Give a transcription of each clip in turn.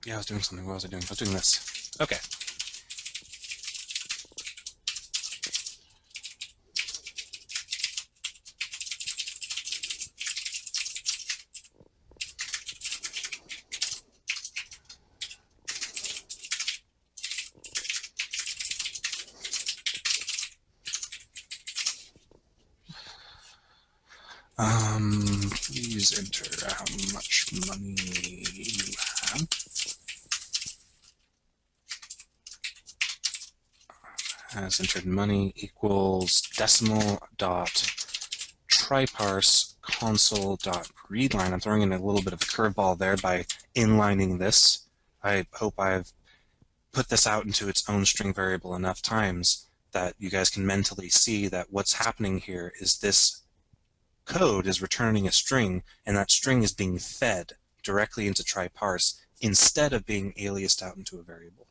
Yeah, I was doing something. What was I doing? I was doing this. Okay. Please enter how much money you have. Has entered money equals decimal dot triparse console dot readline. I'm throwing in a little bit of a curveball there by inlining this. I hope I've put this out into its own string variable enough times that you guys can mentally see that what's happening here is this code is returning a string, and that string is being fed directly into triparse instead of being aliased out into a variable.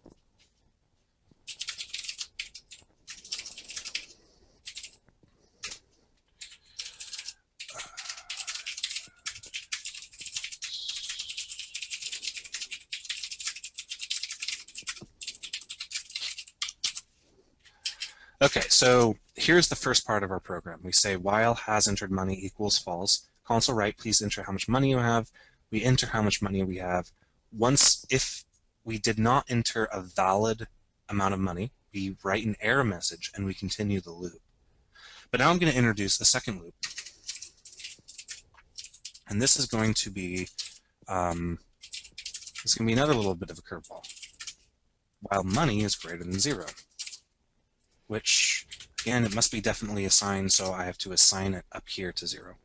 Okay, so here's the first part of our program. We say while has entered money equals false. Console write, please enter how much money you have. We enter how much money we have. If we did not enter a valid amount of money, we write an error message and we continue the loop. But now I'm going to introduce a second loop. And this is going to be another little bit of a curveball. While money is greater than 0. Which, again, it must be definitely assigned, so I have to assign it up here to 0.